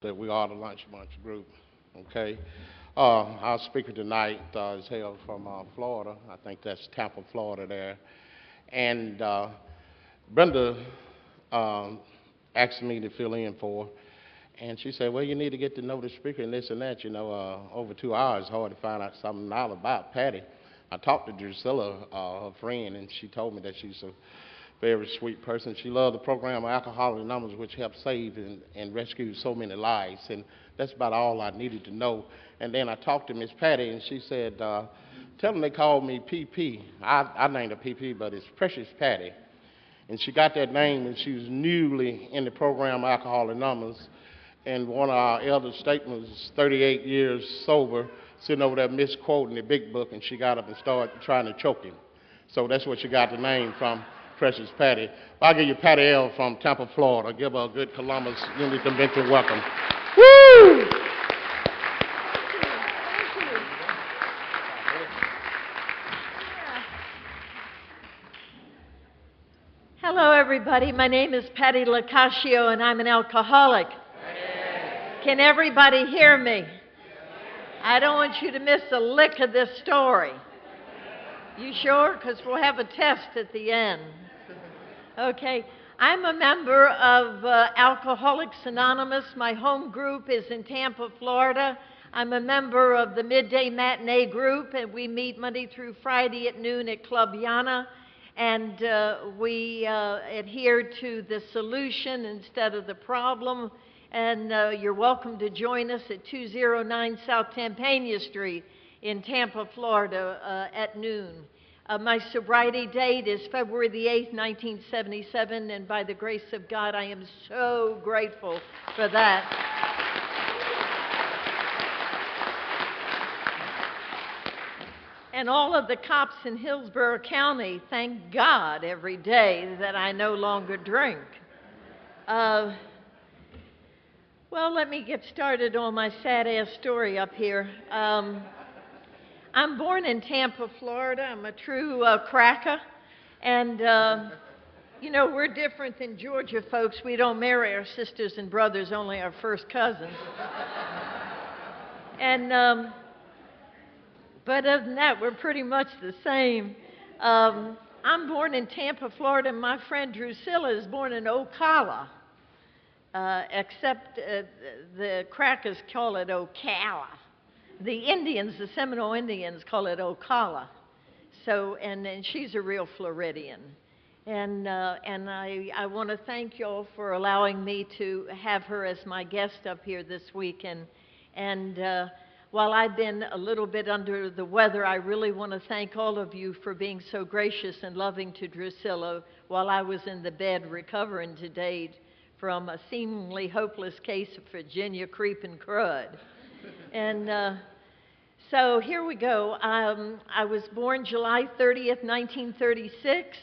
that we are the Lunch Bunch group. Okay. Our speaker tonight is hailed from Florida. I think that's Tampa, Florida there. And Brenda um, asked me to fill in for her. And she said, well, you need to get to know the speaker and this and that. Over 2 hours, hard to find out something out about Patti. I talked to Drusilla, her friend, and she told me that she's a very sweet person. She loved the program Alcohol Anonymous, which helped save and rescue so many lives. And that's about all I needed to know. And then I talked to Miss Patti, and she said, tell them they call me PP. I named her PP, but it's Precious Patti. And she got that name when she was newly in the program Alcohol Anonymous. And one of our elder statements was 38 years sober, sitting over there misquoting the big book, and she got up and started trying to choke him. So that's what she got the name from, Precious Patti. I'll give you Patti L. from Tampa, Florida. Give her a good Columbus Unity Convention welcome. Woo! Hello, everybody. My name is Patti Lacascio, and I'm an alcoholic. Can everybody hear me? I don't want you to miss a lick of this story. You sure? Because we'll have a test at the end. Okay. I'm a member of Alcoholics Anonymous. My home group is in Tampa, Florida. I'm a member of the Midday Matinee group, and we meet Monday through Friday at noon at Club Yana. And we adhere to the solution instead of the problem. And you're welcome to join us at 209 South Tampania Street in Tampa, Florida at noon. My sobriety date is February the 8th, 1977, and by the grace of God, I am so grateful for that. And all of the cops in Hillsborough County thank God every day that I no longer drink. Well, let me get started on my sad-ass story up here. I'm born in Tampa, Florida. I'm a true cracker. And, we're different than Georgia folks. We don't marry our sisters and brothers, only our first cousins. And, but other than that, we're pretty much the same. I'm born in Tampa, Florida, and my friend Drusilla is born in Ocala. Except the crackers call it Ocala. The Indians, the Seminole Indians, call it Ocala. So, and she's a real Floridian. And I want to thank y'all for allowing me to have her as my guest up here this weekend. And while I've been a little bit under the weather, I really want to thank all of you for being so gracious and loving to Drusilla while I was in the bed recovering today from a seemingly hopeless case of Virginia creeping crud. And so here we go. I was born July 30th, 1936.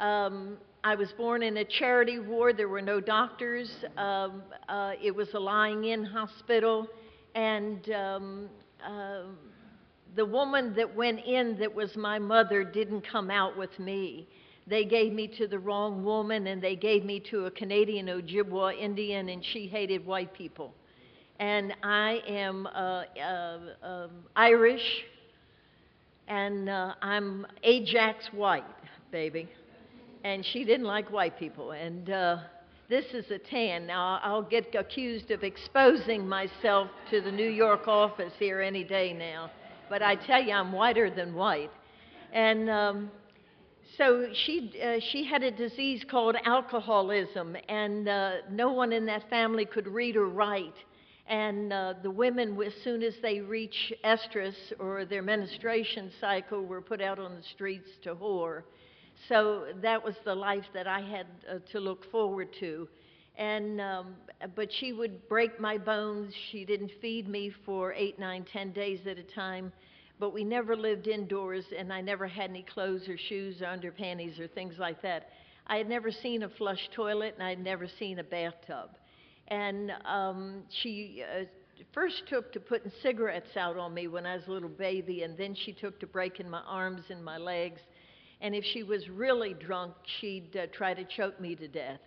I was born in a charity ward. There were no doctors. It was a lying-in hospital. And the woman that went in that was my mother didn't come out with me. They gave me to the wrong woman, and they gave me to a Canadian Ojibwa Indian, and she hated white people. And I am Irish, and I'm Ajax white, baby. And she didn't like white people. And this is a tan. Now, I'll get accused of exposing myself to the New York office here any day now. But I tell you, I'm whiter than white. And so she had a disease called alcoholism, and no one in that family could read or write. And the women, as soon as they reach estrus or their menstruation cycle, were put out on the streets to whore. So that was the life that I had to look forward to. And but she would break my bones. She didn't feed me for 8, 9, 10 days at a time. But we never lived indoors, and I never had any clothes or shoes or underpanties or things like that. I had never seen a flush toilet, and I had never seen a bathtub. And she first took to putting cigarettes out on me when I was a little baby, and then she took to breaking my arms and my legs. And if she was really drunk, she'd try to choke me to death.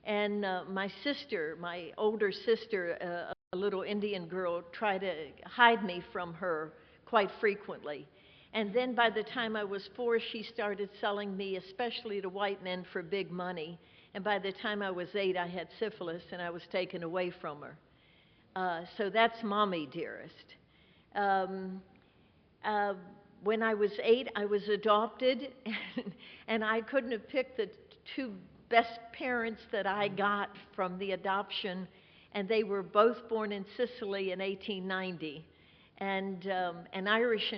And my sister, my older sister, a little Indian girl, tried to hide me from her quite frequently. And then by the time I was 4, she started selling me, especially to white men, for big money. And by the time I was 8, I had syphilis and I was taken away from her. So that's Mommy Dearest. Um, uh, when I was 8, I was adopted, and I couldn't have picked the two best parents that I got from the adoption, and they were both born in Sicily in 1890. And an Irish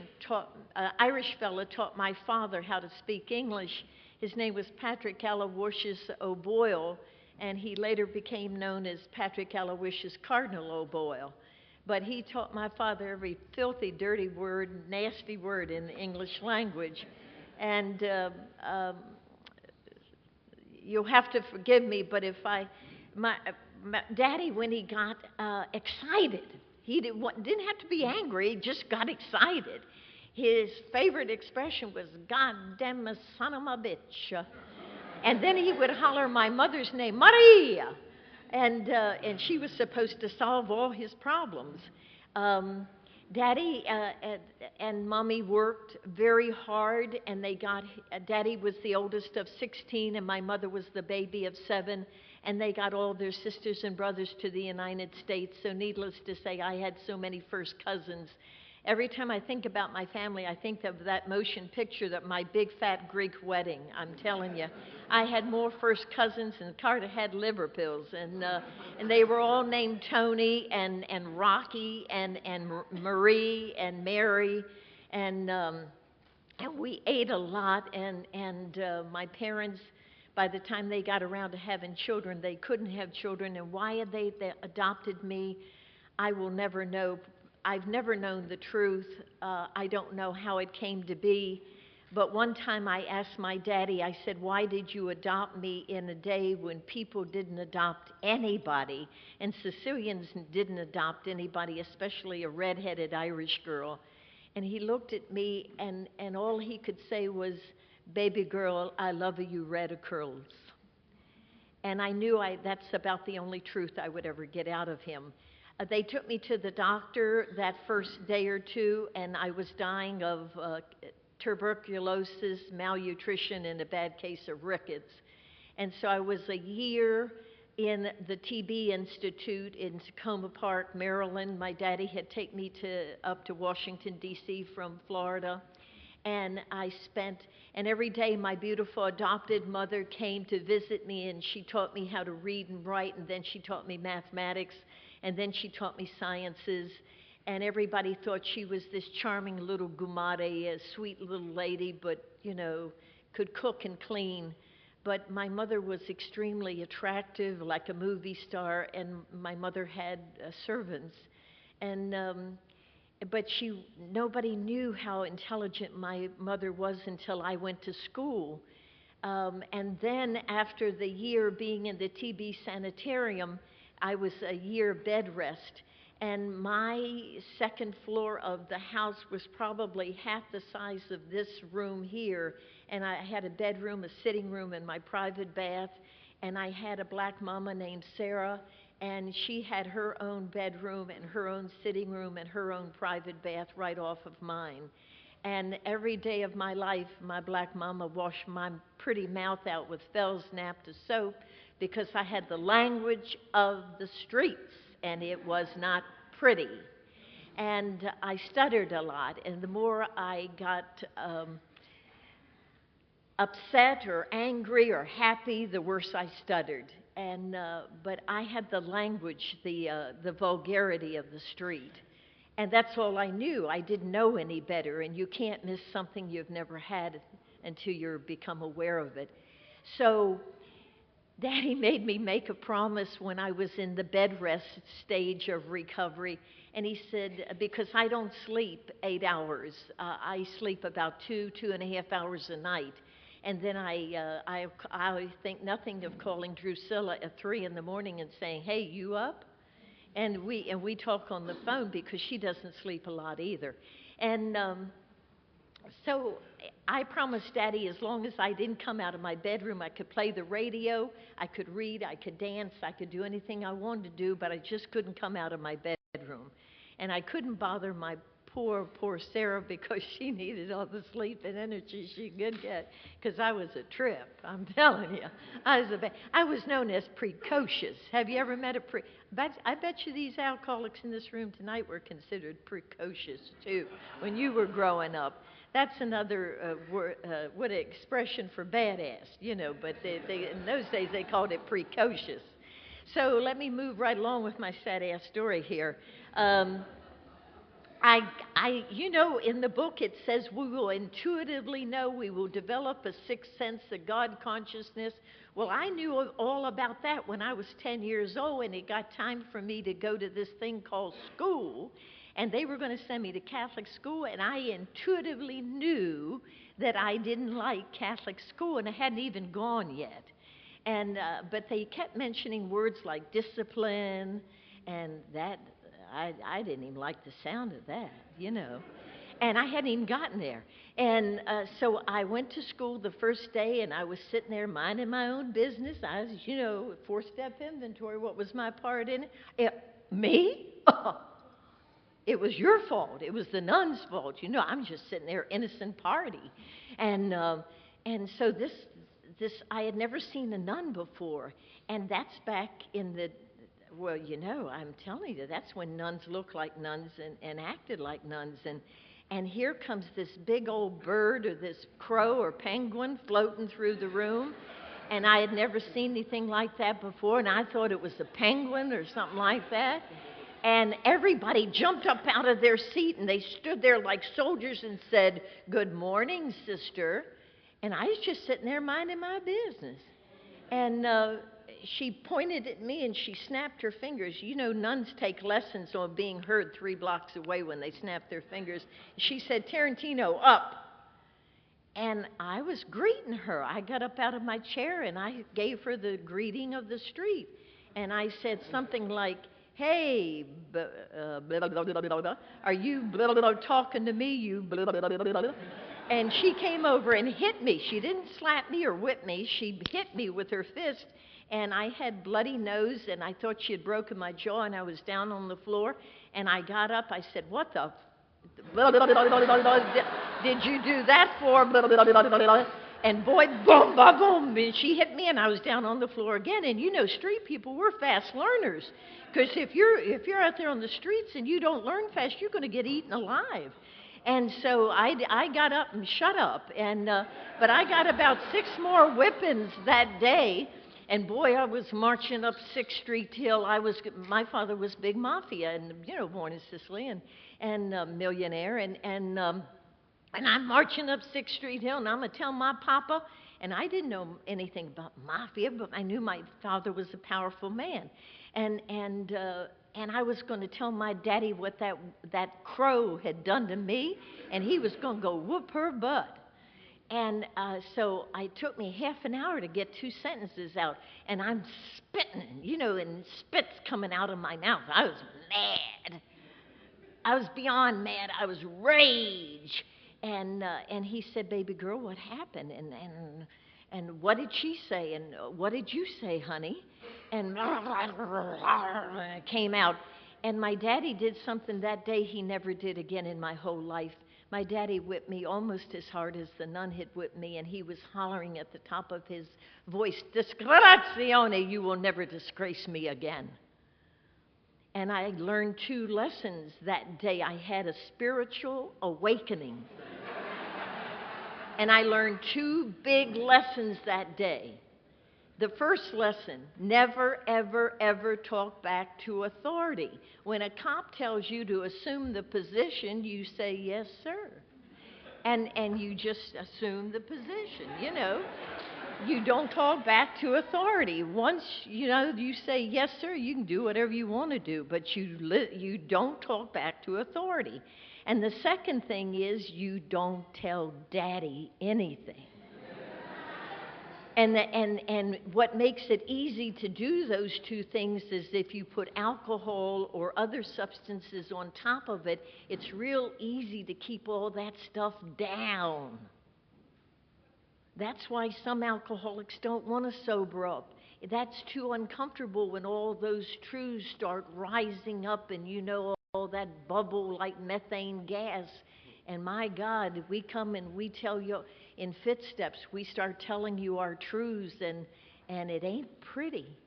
fella taught my father how to speak English. His name was Patrick Aloysius O'Boyle, and he later became known as Patrick Aloysius Cardinal O'Boyle. But he taught my father every filthy, dirty word, nasty word in the English language. And you'll have to forgive me, but if my Daddy, when he got excited, he didn't have to be angry, he just got excited. His favorite expression was, "God damn a son of a bitch." And then he would holler my mother's name, Maria. And she was supposed to solve all his problems. Daddy and Mommy worked very hard, and Daddy was the oldest of 16, and my mother was the baby of 7, and they got all their sisters and brothers to the United States. So needless to say, I had so many first cousins. Every time I think about my family, I think of that motion picture, that my big fat Greek wedding. I'm telling you, I had more first cousins than Carter had liver pills, and they were all named Tony and Rocky and Marie and Mary, and we ate a lot. And my parents, by the time they got around to having children, they couldn't have children. And why they adopted me, I will never know. I've never known the truth. I don't know how it came to be. But one time I asked my daddy, I said, "Why did you adopt me in a day when people didn't adopt anybody?" And Sicilians didn't adopt anybody, especially a redheaded Irish girl. And he looked at me, and all he could say was, "Baby girl, I love you red of curls." And I knew that's about the only truth I would ever get out of him. They took me to the doctor that first day or two, and I was dying of tuberculosis, malnutrition, and a bad case of rickets. And so I was a year in the TB Institute in Tacoma Park, Maryland. My daddy had taken me up to Washington, D.C. from Florida. And and every day my beautiful adopted mother came to visit me, and she taught me how to read and write, and then she taught me mathematics, and then she taught me sciences. And everybody thought she was this charming little gumare, a sweet little lady, but, could cook and clean. But my mother was extremely attractive, like a movie star, and my mother had servants. And but nobody knew how intelligent my mother was until I went to school. And then after the year being in the TB sanitarium, I was a year bed rest. And my second floor of the house was probably half the size of this room here. And I had a bedroom, a sitting room, and my private bath. And I had a black mama named Sarah, and she had her own bedroom and her own sitting room and her own private bath right off of mine. And every day of my life, my black mama washed my pretty mouth out with Fell's Naphtha soap, because I had the language of the streets, and it was not pretty. And I stuttered a lot, and the more I got upset or angry or happy, the worse I stuttered. And but I had the language, the vulgarity of the street, and that's all I knew. I didn't know any better, and you can't miss something you've never had until you become aware of it. So Daddy made me make a promise when I was in the bed rest stage of recovery, and he said, because I don't sleep 8 hours, I sleep about 2.5 hours a night. And then I think nothing of calling Drusilla at 3 in the morning and saying, "Hey, you up?" And we talk on the phone because she doesn't sleep a lot either. And so I promised Daddy as long as I didn't come out of my bedroom, I could play the radio, I could read, I could dance, I could do anything I wanted to do, but I just couldn't come out of my bedroom. And I couldn't bother my poor Sarah because she needed all the sleep and energy she could get because I was a trip. I'm telling you, I was known as precocious. Have you ever met a I bet you these alcoholics in this room tonight were considered precocious too when you were growing up. That's another what expression for badass, you know. But they in those days they called it precocious. So let me move right along with my sad ass story here. You know, in the book it says we will intuitively know, we will develop a sixth sense of God consciousness. Well, I knew all about that when I was 10 years old, and it got time for me to go to this thing called school, and they were going to send me to Catholic school, and I intuitively knew that I didn't like Catholic school, and I hadn't even gone yet. And but they kept mentioning words like discipline, and that I didn't even like the sound of that, you know. And I hadn't even gotten there. And so I went to school the first day, and I was sitting there minding my own business. I was, you know, four-step inventory. What was my part in it? Me? It was your fault. It was the nun's fault. You know, I'm just sitting there, innocent party. And so this I had never seen a nun before. And that's back in the, well, you know, I'm telling you, that's when nuns looked like nuns and acted like nuns. And here comes this big old bird or this crow or penguin floating through the room. And I had never seen anything like that before, and I thought it was a penguin or something like that. And everybody jumped up out of their seat, and they stood there like soldiers and said, "Good morning, sister." And I was just sitting there minding my business. And she pointed at me, and she snapped her fingers. You know, nuns take lessons on being heard 3 blocks away when they snap their fingers. She said, "Tarantino, up." And I was greeting her. I got up out of my chair, and I gave her the greeting of the street. And I said something like, "Hey, blah, blah, blah, blah, blah, are you blah, blah, blah, talking to me, you blah, blah, blah, blah, blah?" And she came over and hit me. She didn't slap me or whip me. She hit me with her fist, and I had bloody nose, and I thought she had broken my jaw, and I was down on the floor. And I got up. I said, "What the blah, blah, blah, blah, blah, blah, did you do that for?" Blah, blah, blah, blah, blah. And boy, boom, ba, boom, and she hit me, and I was down on the floor again. And you know, street people, we're fast learners, because if you're out there on the streets and you don't learn fast, you're going to get eaten alive. And so I got up and shut up, and but I got about 6 more whippings that day. And boy, I was marching up 6th Street Hill. My father was big mafia, and you know, born in Sicily, and millionaire, and I'm marching up 6th Street Hill, and I'm going to tell my papa. And I didn't know anything about mafia, but I knew my father was a powerful man. And I was going to tell my daddy what that crow had done to me, and he was going to go whoop her butt. And so it took me half an hour to get 2 sentences out, and I'm spitting, you know, and spit's coming out of my mouth. I was mad. I was beyond mad. I was rage. And he said, "Baby girl, what happened? And what did she say? And what did you say, honey?" And it came out. And my daddy did something that day he never did again in my whole life. My daddy whipped me almost as hard as the nun had whipped me, and he was hollering at the top of his voice, "Disgrazione, you will never disgrace me again." And I learned 2 lessons that day. I had a spiritual awakening. And I learned 2 big lessons that day. The first lesson, never, ever, ever talk back to authority. When a cop tells you to assume the position, you say, "Yes, sir." And you just assume the position, you know. You don't talk back to authority. Once, you know, you say, "Yes, sir," you can do whatever you want to do, but you don't talk back to authority. And the second thing is you don't tell Daddy anything. And what makes it easy to do those 2 things is if you put alcohol or other substances on top of it, it's real easy to keep all that stuff down. That's why some alcoholics don't want to sober up. That's too uncomfortable when all those truths start rising up and all that bubble like methane gas. And my God, we come and we tell you in fifth steps, we start telling you our truths, and it ain't pretty.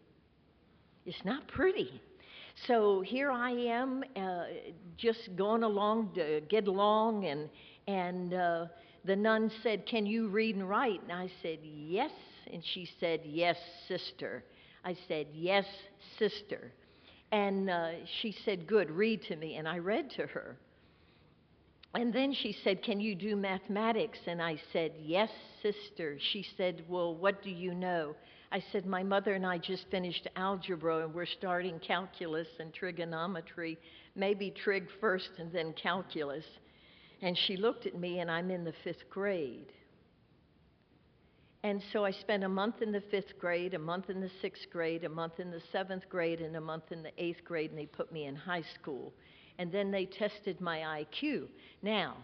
It's not pretty. So here I am, just going along to get along, and the nun said, "Can you read and write?" And I said, "Yes." And she said, "Yes, sister." I said, "Yes, sister." And she said, "Good, read to me." And I read to her. And then she said, "Can you do mathematics?" And I said, "Yes, sister." She said, "Well, what do you know?" I said, "My mother and I just finished algebra, and we're starting calculus and trigonometry, maybe trig first and then calculus." And she looked at me, and I'm in the fifth grade. And so I spent a month in the fifth grade, a month in the sixth grade, a month in the seventh grade, and a month in the eighth grade, and they put me in high school. And then they tested my IQ. Now,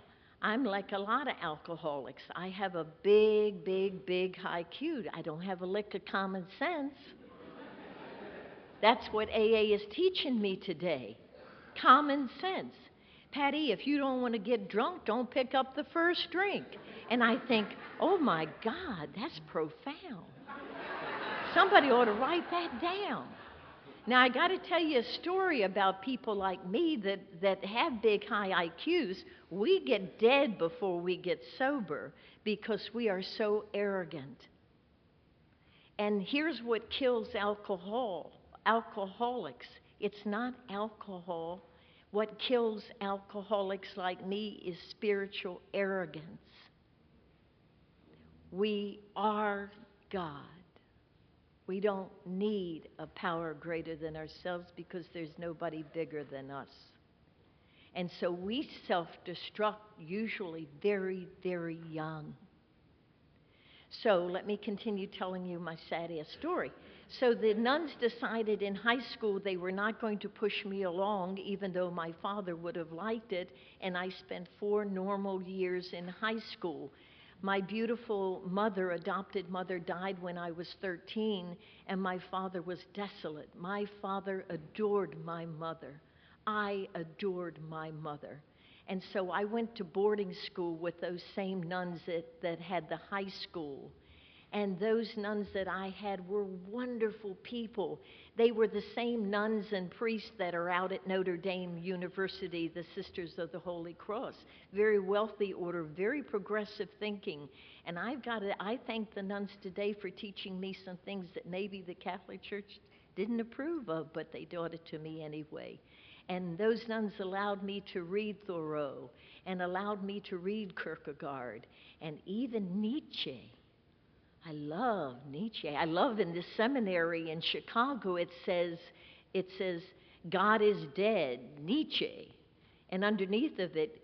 I'm like a lot of alcoholics. I have a big, big, big high IQ. I don't have a lick of common sense. That's what AA is teaching me today. Common sense. Patti, if you don't want to get drunk, don't pick up the first drink. And I think, oh my God, that's profound. Somebody ought to write that down. Now, I got to tell you a story about people like me that have big, high IQs. We get dead before we get sober because we are so arrogant. And here's what kills alcoholics. It's not alcohol. What kills alcoholics like me is spiritual arrogance. We are God. We don't need a power greater than ourselves because there's nobody bigger than us. And so we self-destruct usually very, very young. So let me continue telling you my sad-ass story. So the nuns decided in high school they were not going to push me along, even though my father would have liked it, and I spent 4 normal years in high school. My beautiful mother, adopted mother, died when I was 13, and my father was desolate. My father adored my mother. I adored my mother. And so I went to boarding school with those same nuns that had the high school. And those nuns that I had were wonderful people. They were the same nuns and priests that are out at Notre Dame University, the Sisters of the Holy Cross. Very wealthy order, very progressive thinking. And I thank the nuns today for teaching me some things that maybe the Catholic Church didn't approve of, but they taught it to me anyway. And those nuns allowed me to read Thoreau and allowed me to read Kierkegaard and even Nietzsche. I love Nietzsche. I love in this seminary in Chicago, it says, God is dead, Nietzsche. And underneath of it,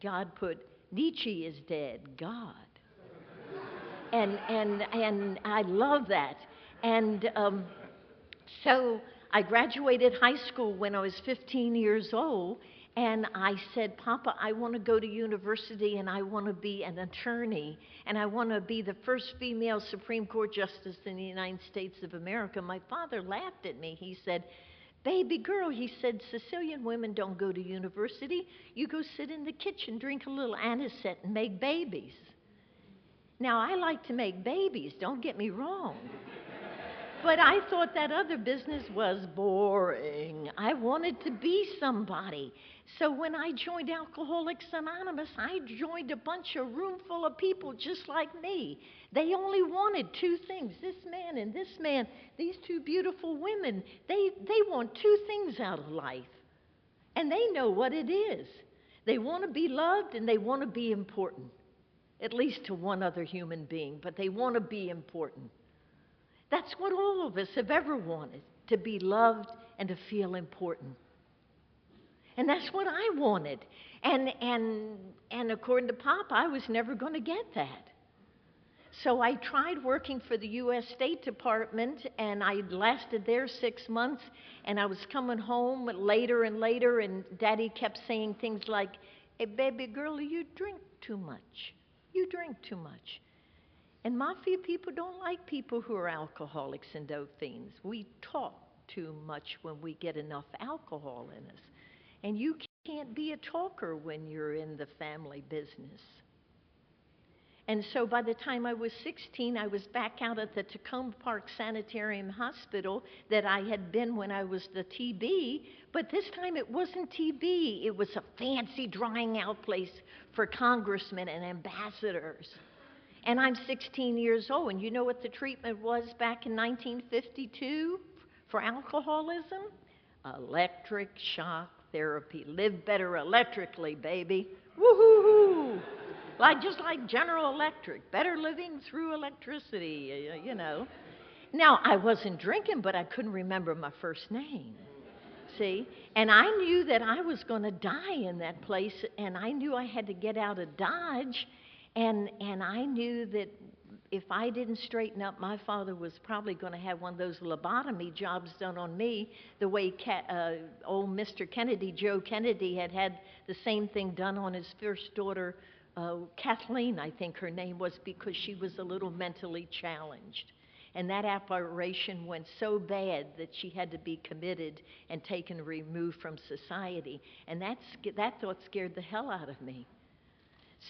God put, Nietzsche is dead, God. And I love that. And so I graduated high school when I was 15 years old, and I said, "Papa, I want to go to university, and I want to be an attorney, and I want to be the first female Supreme Court justice in the United States of America." My father laughed at me. He said, "Baby girl," he said, "Sicilian women don't go to university. You go sit in the kitchen, drink a little anisette, and make babies." Now, I like to make babies, don't get me wrong. But I thought that other business was boring. I wanted to be somebody. So when I joined Alcoholics Anonymous, I joined a room full of people just like me. They only wanted 2 things, this man and this man, these 2 beautiful women. They want 2 things out of life. And they know what it is. They want to be loved and they want to be important, at least to one other human being, but they want to be important. That's what all of us have ever wanted, to be loved and to feel important. And that's what I wanted. And according to Pop, I was never going to get that. So I tried working for the U.S. State Department, and I lasted there 6 months, and I was coming home later and later, and Daddy kept saying things like, "Hey, baby girl, you drink too much. You drink too much." And mafia people don't like people who are alcoholics and dope fiends. We talk too much when we get enough alcohol in us. And you can't be a talker when you're in the family business. And so by the time I was 16, I was back out at the Tacoma Park Sanitarium Hospital that I had been when I was the TB, but this time it wasn't TB. It was a fancy drying out place for congressmen and ambassadors. And I'm 16 years old, and you know what the treatment was back in 1952 for alcoholism? Electric shock therapy. Live better electrically, baby. Woo-hoo-hoo! Just like General Electric, better living through electricity, you know. Now, I wasn't drinking, but I couldn't remember my first name. See? And I knew that I was going to die in that place, and I knew I had to get out of Dodge, and I knew that if I didn't straighten up, my father was probably going to have one of those lobotomy jobs done on me, the way old Mr. Kennedy, Joe Kennedy, had the same thing done on his first daughter, Kathleen, I think her name was, because she was a little mentally challenged. And that operation went so bad that she had to be committed and taken removed from society. And that thought scared the hell out of me.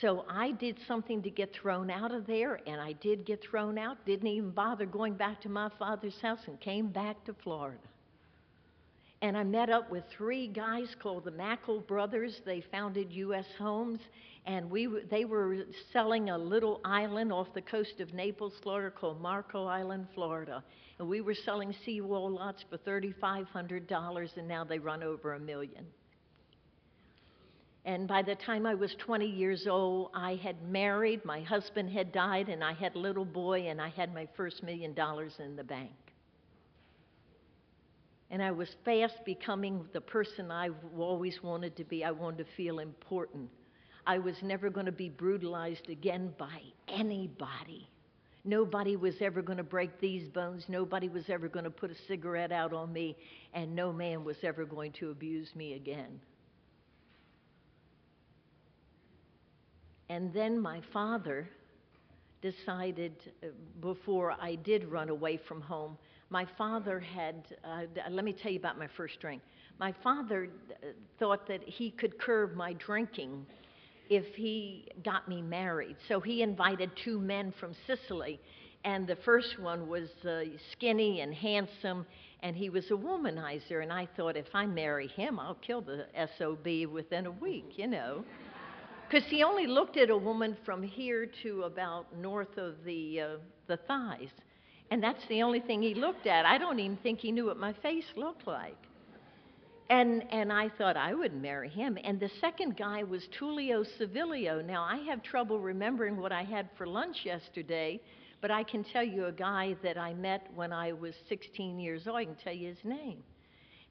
So I did something to get thrown out of there, and I did get thrown out, didn't even bother going back to my father's house, and came back to Florida. And I met up with 3 guys called the Mackle Brothers. They founded U.S. Homes, and they were selling a little island off the coast of Naples, Florida, called Marco Island, Florida. And we were selling seawall lots for $3,500, and now they run over $1 million. And by the time I was 20 years old, I had married, my husband had died, and I had a little boy, and I had my first $1 million in the bank. And I was fast becoming the person I've always wanted to be. I wanted to feel important. I was never going to be brutalized again by anybody. Nobody was ever going to break these bones. Nobody was ever going to put a cigarette out on me. And no man was ever going to abuse me again. And then my father decided, before I did run away from home, my father had, let me tell you about my first drink. My father thought that he could curb my drinking if he got me married. So he invited 2 men from Sicily, and the first one was skinny and handsome, and he was a womanizer. And I thought, if I marry him, I'll kill the SOB within a week, you know. Because he only looked at a woman from here to about north of the thighs. And that's the only thing he looked at. I don't even think he knew what my face looked like. And I thought I wouldn't marry him. And the second guy was Tullio Civilio. Now, I have trouble remembering what I had for lunch yesterday, but I can tell you a guy that I met when I was 16 years old. I can tell you his name.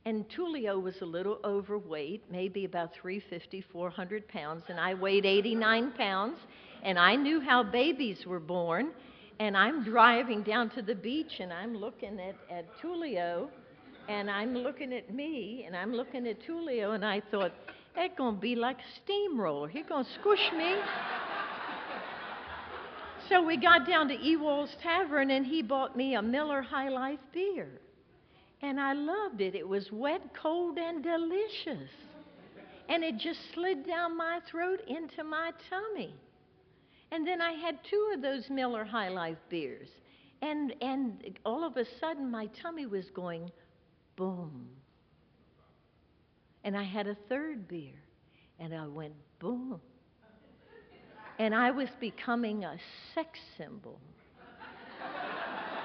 And Tullio was a little overweight, maybe about 350, 400 pounds, and I weighed 89 pounds, and I knew how babies were born. And I'm driving down to the beach, and I'm looking at Tullio, and I'm looking at me, and I'm looking at Tullio, and I thought, that's going to be like a steamroller. He's going to squish me. So we got down to Ewald's Tavern, and he bought me a Miller High Life beer. And I loved it. It was wet, cold, and delicious. And it just slid down my throat into my tummy. And then I had 2 of those Miller High Life beers. And all of a sudden, my tummy was going boom. And I had a 3rd beer. And I went boom. And I was becoming a sex symbol.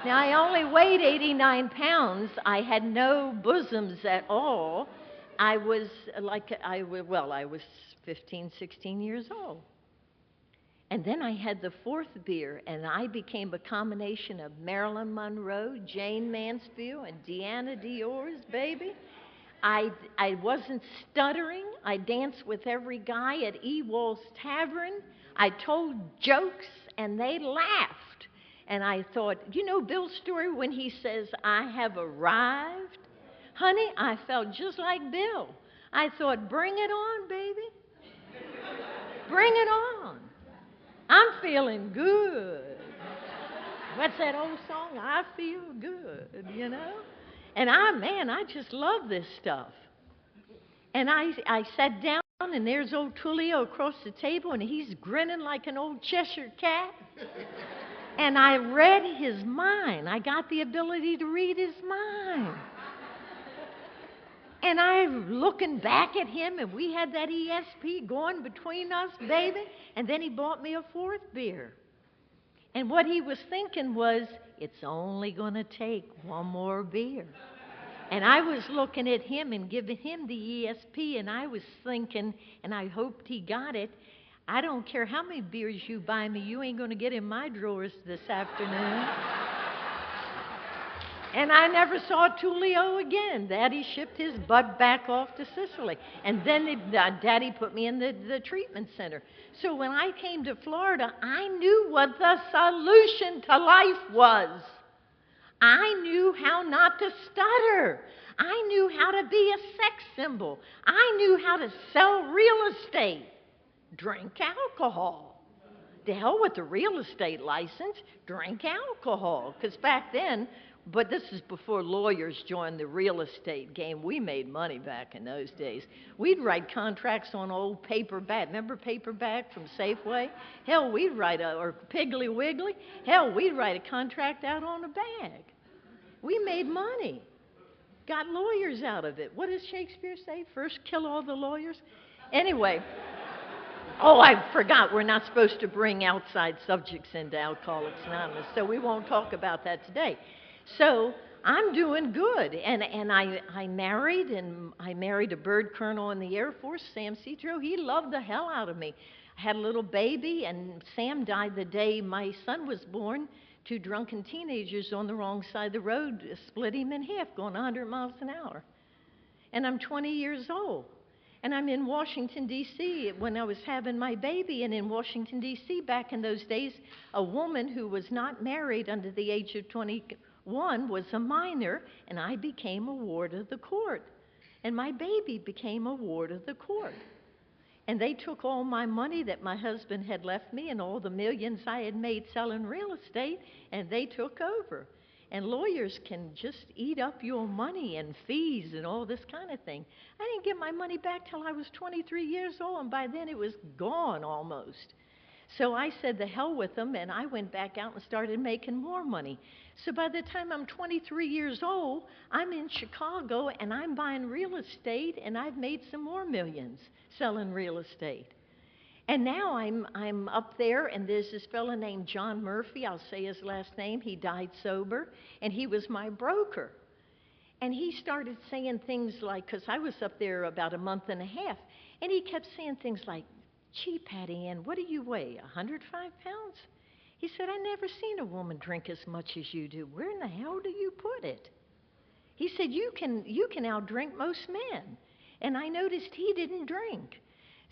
Now, I only weighed 89 pounds. I had no bosoms at all. I was 15, 16 years old. And then I had the 4th beer, and I became a combination of Marilyn Monroe, Jane Mansfield, and Deanna Dior's, baby. I wasn't stuttering. I danced with every guy at Ewald's Tavern. I told jokes, and they laughed. And I thought, you know Bill's story when he says, I have arrived? Honey, I felt just like Bill. I thought, bring it on, baby. Bring it on. I'm feeling good. What's that old song? I feel good, you know? And I just love this stuff. And I sat down, and there's old Tulio across the table, and he's grinning like an old Cheshire cat. And I read his mind. I got the ability to read his mind. And I'm looking back at him, and we had that ESP going between us, baby. And then he bought me a fourth beer. And what he was thinking was, it's only going to take one more beer. And I was looking at him and giving him the ESP, and I was thinking, and I hoped he got it, I don't care how many beers you buy me, you ain't going to get in my drawers this afternoon. And I never saw Tulio again. Daddy shipped his butt back off to Sicily. And then Daddy put me in the treatment center. So when I came to Florida, I knew what the solution to life was. I knew how not to stutter. I knew how to be a sex symbol. I knew how to sell real estate. Drink alcohol. The hell with the real estate license. Drink alcohol. Because back then, but this is before lawyers joined the real estate game. We made money back in those days. We'd write contracts on old paperback. Remember paperback from Safeway? Hell, we'd write or Piggly Wiggly. Hell, we'd write a contract out on a bag. We made money. Got lawyers out of it. What does Shakespeare say? First kill all the lawyers? Anyway. Oh, I forgot. We're not supposed to bring outside subjects into Alcoholics Anonymous, so we won't talk about that today. So I'm doing good, and I married a bird colonel in the Air Force, Sam Cedro. He loved the hell out of me. I had a little baby, and Sam died the day my son was born. Two drunken teenagers on the wrong side of the road split him in half, going 100 miles an hour. And I'm 20 years old, and I'm in Washington, D.C. when I was having my baby. And in Washington, D.C. back in those days, a woman who was not married under the age of 21 was a minor, and I became a ward of the court. And my baby became a ward of the court. And they took all my money that my husband had left me and all the millions I had made selling real estate, and they took over. And lawyers can just eat up your money and fees and all this kind of thing. I didn't get my money back till I was 23 years old, and by then it was gone almost. So I said, the hell with them, and I went back out and started making more money. So by the time I'm 23 years old, I'm in Chicago, and I'm buying real estate, and I've made some more millions selling real estate. And now I'm up there, and there's this fellow named John Murphy. I'll say his last name. He died sober, and he was my broker. And he started saying things like, because I was up there about a month and a half, and he kept saying things like, gee, Patti Ann, what do you weigh, 105 pounds? He said, I never seen a woman drink as much as you do. Where in the hell do you put it? He said, you can outdrink most men. And I noticed he didn't drink.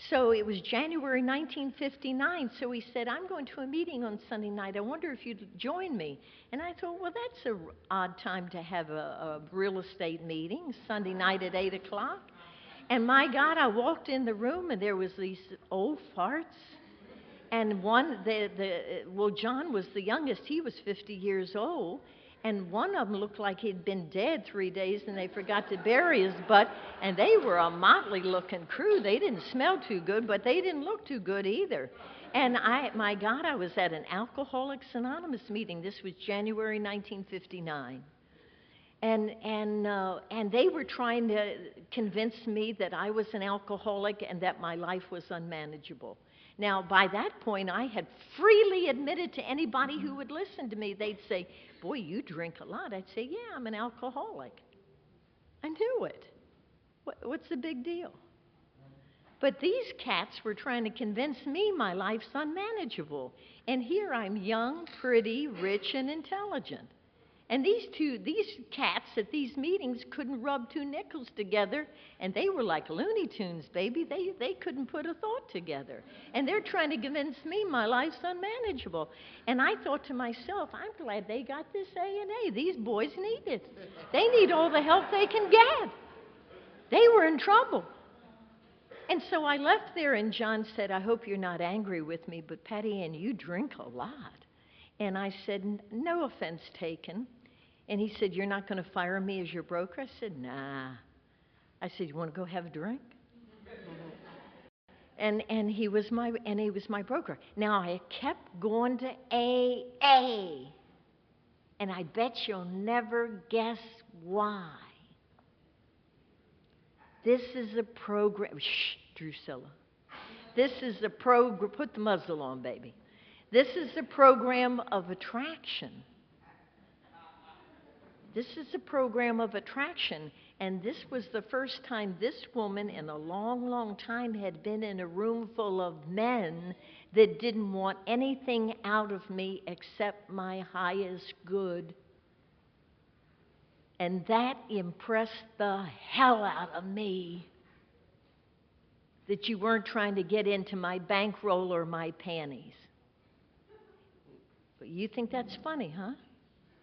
So it was January 1959, so he said, I'm going to a meeting on Sunday night. I wonder if you'd join me. And I thought, well, that's an odd time to have a real estate meeting, Sunday night at 8 o'clock. And my God, I walked in the room, and there was these old farts. And John was the youngest. He was 50 years old. And one of them looked like he'd been dead 3 days, and they forgot to bury his butt. And they were a motley-looking crew. They didn't smell too good, but they didn't look too good either. And my God, I was at an Alcoholics Anonymous meeting. This was January 1959. And they were trying to convince me that I was an alcoholic and that my life was unmanageable. Now, by that point, I had freely admitted to anybody who would listen to me. They'd say, boy, you drink a lot. I'd say, yeah, I'm an alcoholic. I knew it. What's the big deal? But these cats were trying to convince me my life's unmanageable. And here I'm young, pretty, rich, and intelligent. And these cats at these meetings couldn't rub two nickels together, and they were like Looney Tunes, baby. They couldn't put a thought together. And they're trying to convince me my life's unmanageable. And I thought to myself, I'm glad they got this A&A. These boys need it. They need all the help they can get. They were in trouble. And so I left there, and John said, I hope you're not angry with me, but Patti Ann, you drink a lot. And I said, No offense taken. And he said, You're not going to fire me as your broker? I said, Nah. I said, You want to go have a drink? And he was my broker. Now I kept going to AA. And I bet you'll never guess why. This is a program. Shh, Drusilla. This is a program. Put the muzzle on, baby. This is a program of attraction. This is a program of attraction. And this was the first time this woman in a long, long time had been in a room full of men that didn't want anything out of me except my highest good. And that impressed the hell out of me. That you weren't trying to get into my bankroll or my panties. But you think that's funny, huh?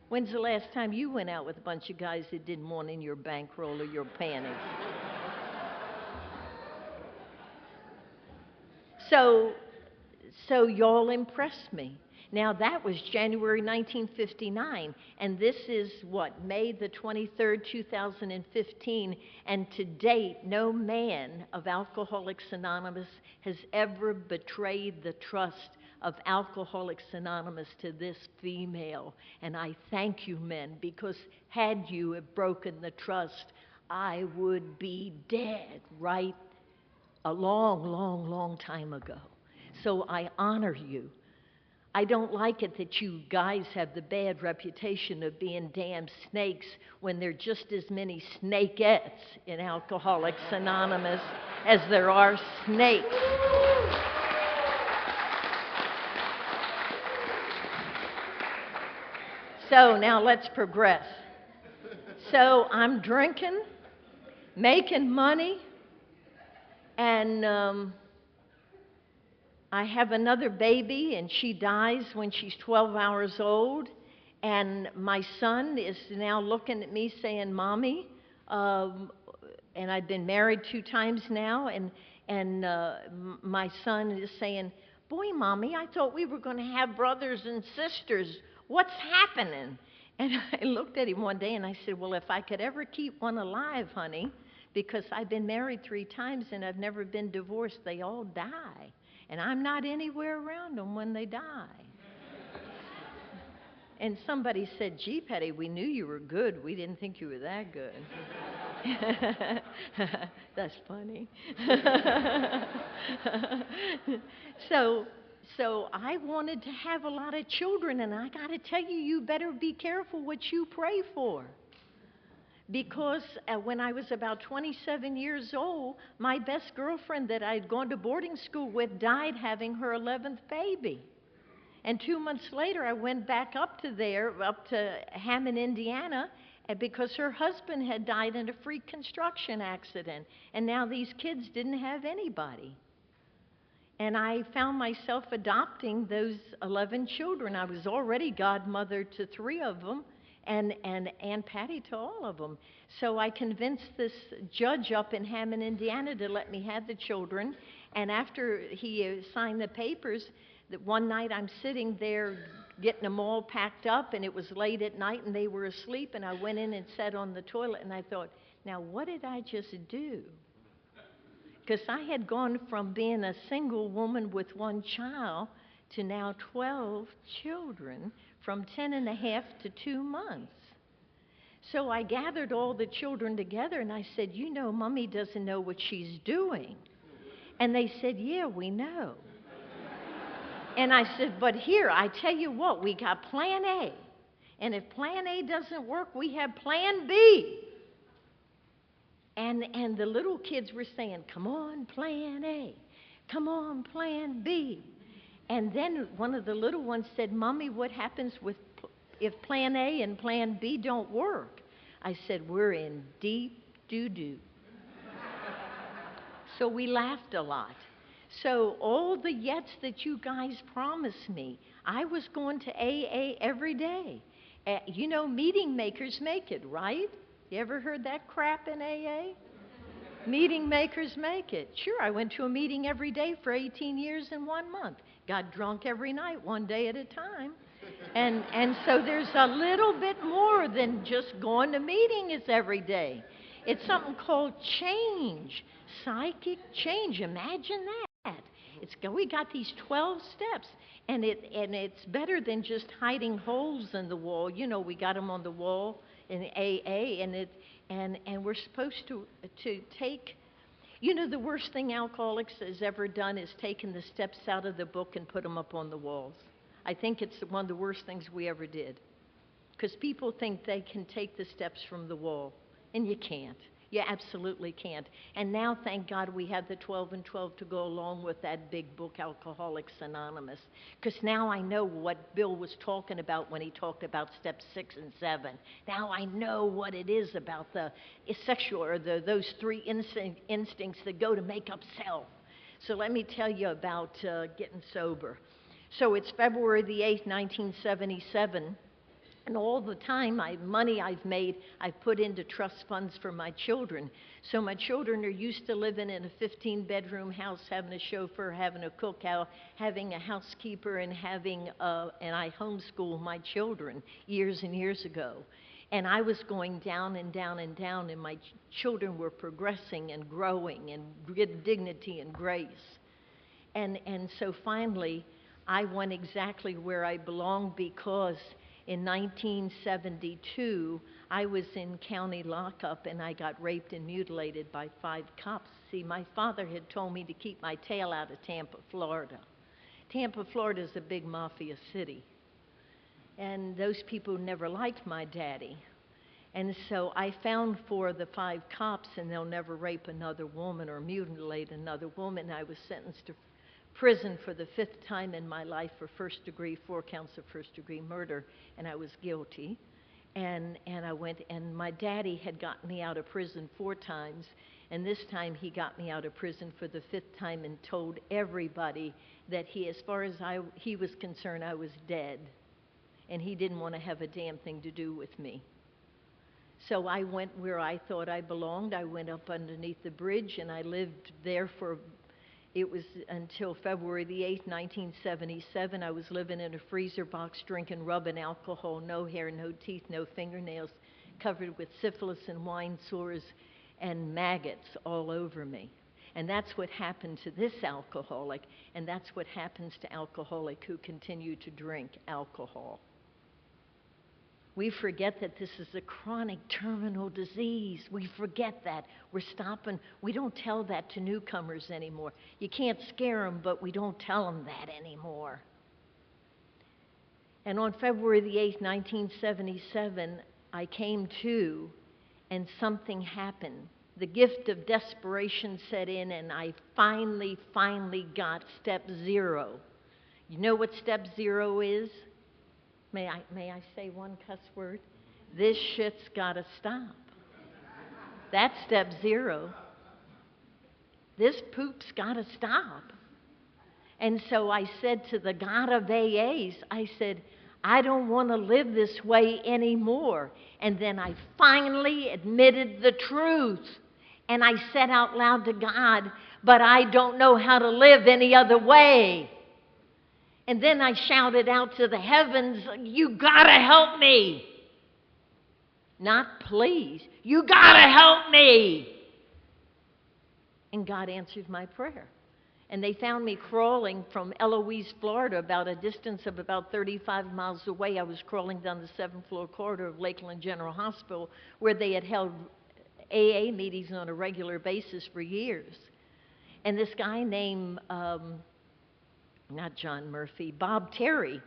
When's the last time you went out with a bunch of guys that didn't want in your bankroll or your panties? So y'all impressed me. Now, that was January 1959, and this is what, May the 23rd, 2015, and to date, no man of Alcoholics Anonymous has ever betrayed the trust of Alcoholics Anonymous to this female. And I thank you, men, because had you have broken the trust, I would be dead right a long, long, long time ago. So I honor you. I don't like it that you guys have the bad reputation of being damn snakes when there are just as many snakeettes in Alcoholics Anonymous as there are snakes. So now let's progress. So I'm drinking, making money, and I have another baby, and she dies when she's 12 hours old. And my son is now looking at me saying, Mommy, and I've been married 2 times now, and my son is saying, Boy, Mommy, I thought we were going to have brothers and sisters. What's happening? And I looked at him one day and I said, Well, if I could ever keep one alive, honey, because I've been married 3 times and I've never been divorced, they all die. And I'm not anywhere around them when they die. And somebody said, Gee, Patti, we knew you were good. We didn't think you were that good. That's funny. So I wanted to have a lot of children, and I got to tell you, you better be careful what you pray for. Because when I was about 27 years old, my best girlfriend that I'd gone to boarding school with died having her 11th baby. And 2 months later, I went back up to Hammond, Indiana, because her husband had died in a freak construction accident. And now these kids didn't have anybody. And I found myself adopting those 11 children. I was already godmother to 3 of them, and Aunt Patti to all of them. So I convinced this judge up in Hammond, Indiana, to let me have the children. And after he signed the papers, that one night I'm sitting there getting them all packed up, and it was late at night, and they were asleep, and I went in and sat on the toilet, and I thought, now what did I just do? Because I had gone from being a single woman with 1 child to now 12 children from 10 and a half to 2 months. So I gathered all the children together and I said, You know, Mommy doesn't know what she's doing. And they said, Yeah, we know. And I said, But here, I tell you what, we got plan A. And if plan A doesn't work, we have plan B. And the little kids were saying, Come on, plan A. Come on, plan B. And then one of the little ones said, Mommy, what happens if plan A and plan B don't work? I said, We're in deep doo-doo. So we laughed a lot. So all the yets that you guys promised me, I was going to AA every day. You know, meeting makers make it, right? You ever heard that crap in AA? Meeting makers make it. Sure, I went to a meeting every day for 18 years and 1 month. Got drunk every night, 1 day at a time. And so there's a little bit more than just going to meetings every day. It's something called change, psychic change. Imagine that. We got these 12 steps, and it's better than just hiding holes in the wall. You know, we got them on the wall in AA, and we're supposed to take. You know, the worst thing alcoholics has ever done is taken the steps out of the book and put them up on the walls. I think it's one of the worst things we ever did. Because people think they can take the steps from the wall, and you can't. You absolutely can't. And now, thank God, we have the 12 and 12 to go along with that big book, Alcoholics Anonymous. Because now I know what Bill was talking about when he talked about steps 6 and 7. Now I know what it is about the sexual, or those three instincts that go to make up self. So let me tell you about getting sober. So it's February the 8th, 1977. And all the time, money I've made, I've put into trust funds for my children. So my children are used to living in a 15-bedroom house, having a chauffeur, having a cook, having a housekeeper, and and I homeschooled my children years and years ago. And I was going down and down and down, and my children were progressing and growing and with dignity and grace. And so finally, I went exactly where I belonged, because in 1972, I was in county lockup and I got raped and mutilated by 5 cops. See, my father had told me to keep my tail out of Tampa, Florida. Tampa, Florida is a big mafia city. And those people never liked my daddy. And so I found 4 of the 5 cops, and they'll never rape another woman or mutilate another woman. I was sentenced to prison for the 5th time in my life for 4 counts of first-degree murder, and I was guilty. And I went, and my daddy had gotten me out of prison 4 times, and this time he got me out of prison for the 5th time and told everybody that as far as he was concerned, I was dead, and he didn't want to have a damn thing to do with me. So I went where I thought I belonged. I went up underneath the bridge, and I lived there it was until February the 8th, 1977. I was living in a freezer box, drinking rubbing alcohol, no hair, no teeth, no fingernails, covered with syphilis and wine sores and maggots all over me. And that's what happened to this alcoholic, and that's what happens to alcoholics who continue to drink alcohol. We forget that this is a chronic terminal disease. We forget that. We're stopping. We don't tell that to newcomers anymore. You can't scare them, but we don't tell them that anymore. And on February the 8th, 1977, I came to, and something happened. The gift of desperation set in, and I finally got step 0. You know what step 0 is? May I say one cuss word? This shit's gotta stop. That's step 0. This poop's gotta stop. And so I said to the God of AAs, I said, I don't want to live this way anymore. And then I finally admitted the truth. And I said out loud to God, but I don't know how to live any other way. And then I shouted out to the heavens, you gotta help me. Not please, you gotta help me. And God answered my prayer. And they found me crawling from Eloise, Florida, about a distance of about 35 miles away. I was crawling down the 7th floor corridor of Lakeland General Hospital, where they had held AA meetings on a regular basis for years. And this guy named not John Murphy, Bob Terry,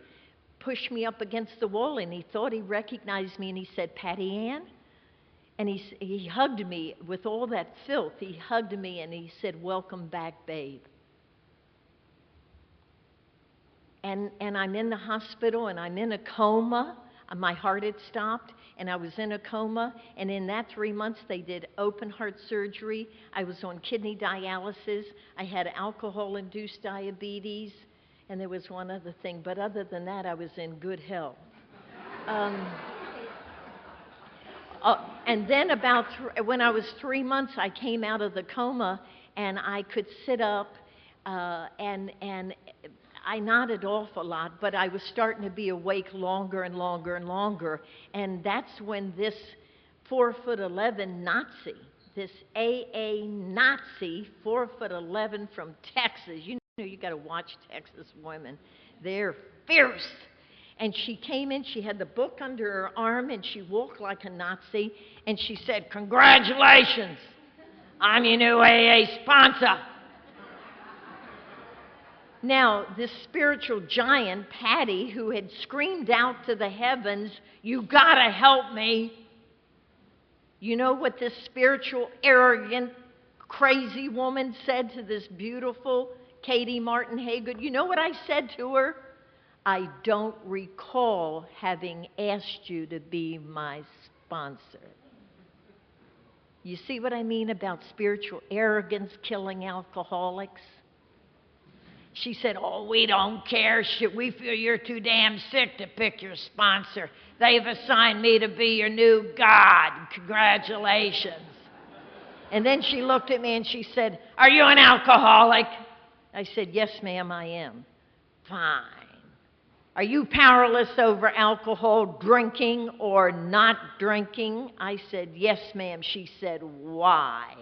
pushed me up against the wall, and he thought he recognized me, and he said, Patti Ann? And he hugged me with all that filth. He hugged me, and he said, welcome back, babe. And I'm in the hospital, and I'm in a coma. My heart had stopped, and I was in a coma. And in that 3 months, they did open heart surgery. I was on kidney dialysis. I had alcohol-induced diabetes. And there was one other thing, but other than that, I was in good health. And then when I was 3 months, I came out of the coma, and I could sit up, and I nodded off a lot, but I was starting to be awake longer and longer and longer. And that's when this 4'11" Nazi, this AA Nazi, 4'11" from Texas. You know, you got to watch Texas women. They're fierce. And she came in, she had the book under her arm, and she walked like a Nazi, and she said, "Congratulations, I'm your new AA sponsor." Now, this spiritual giant, Patti, who had screamed out to the heavens, "You gotta help me." You know what this spiritual, arrogant, crazy woman said to this beautiful Katie Martin Haygood? You know what I said to her? "I don't recall having asked you to be my sponsor." You see what I mean about spiritual arrogance killing alcoholics? She said, "Oh, we don't care. We feel you're too damn sick to pick your sponsor. They've assigned me to be your new God. Congratulations." And then she looked at me and she said, "Are you an alcoholic?" I said, "Yes, ma'am, I am." "Fine. Are you powerless over alcohol, drinking or not drinking?" I said, "Yes, ma'am." She said, "Why?"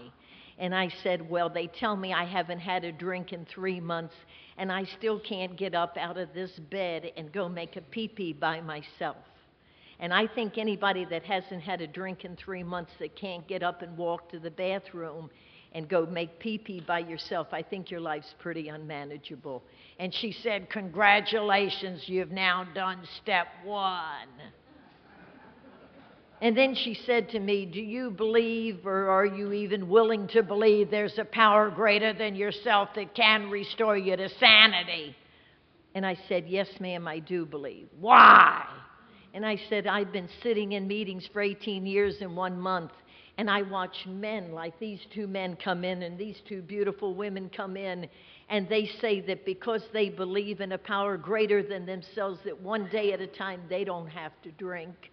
And I said, "Well, they tell me I haven't had a drink in 3 months, and I still can't get up out of this bed and go make a pee-pee by myself. And I think anybody that hasn't had a drink in 3 months that can't get up and walk to the bathroom and go make pee-pee by yourself, I think your life's pretty unmanageable." And she said, "Congratulations, you've now done step 1. And then she said to me, "Do you believe, or are you even willing to believe, there's a power greater than yourself that can restore you to sanity?" And I said, "Yes, ma'am, I do believe." "Why?" And I said, "I've been sitting in meetings for 18 years in 1 month, and I watch men like these 2 men come in and these 2 beautiful women come in, and they say that because they believe in a power greater than themselves, that one day at a time they don't have to drink.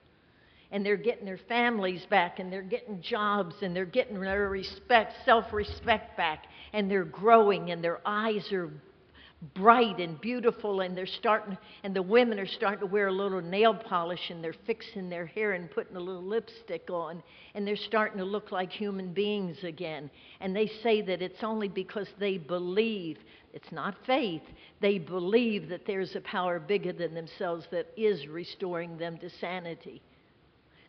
And they're getting their families back, and they're getting jobs, and they're getting their respect, self-respect back, and they're growing, and their eyes are bright and beautiful, and and the women are starting to wear a little nail polish, and they're fixing their hair and putting a little lipstick on, and they're starting to look like human beings again." And they say that it's only because they believe, it's not faith, they believe that there's a power bigger than themselves that is restoring them to sanity.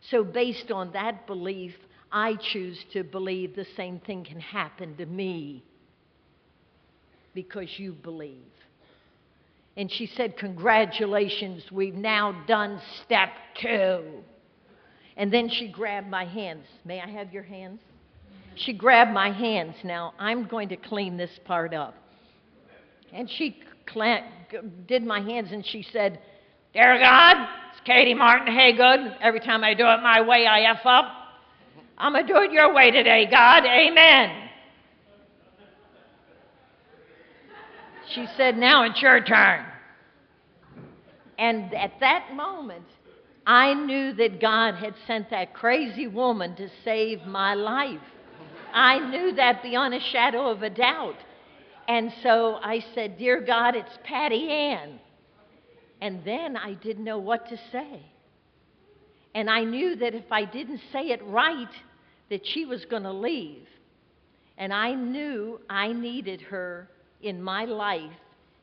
So based on that belief, I choose to believe the same thing can happen to me because you believe. And she said, "Congratulations, we've now done step 2. And then she grabbed my hands. "May I have your hands?" She grabbed my hands. Now, I'm going to clean this part up. And she did my hands, and she said, "Dear God, it's Katie Martin Haygood. Every time I do it my way, I F up. I'm going to do it your way today, God. Amen." She said, "Now it's your turn." And at that moment, I knew that God had sent that crazy woman to save my life. I knew that beyond a shadow of a doubt. And so I said, "Dear God, it's Patti Ann." And then I didn't know what to say. And I knew that if I didn't say it right, that she was going to leave. And I knew I needed her in my life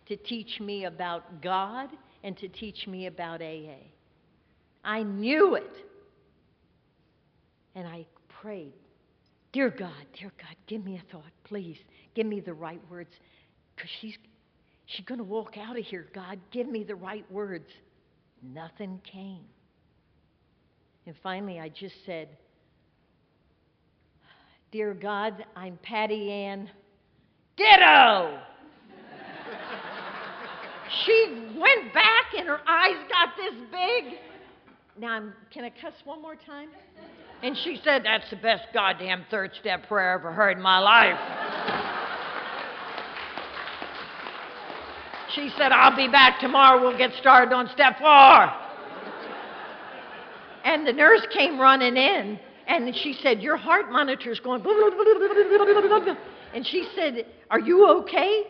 to teach me about God and to teach me about AA. I knew it. And I prayed, dear God, give me a thought, please. Give me the right words. Because she's going to walk out of here, God. Give me the right words. Nothing came. And finally, I just said, dear God, I'm Patti Ann. Ditto! She went back and her eyes got this big. Now, can I cuss one more time? And she said, that's the best goddamn third step prayer I ever heard in my life. She said, I'll be back tomorrow. We'll get started on step 4. And the nurse came running in, and she said, your heart monitor's going, blah, blah, blah, blah, blah, blah, blah. And she said, "Are you okay?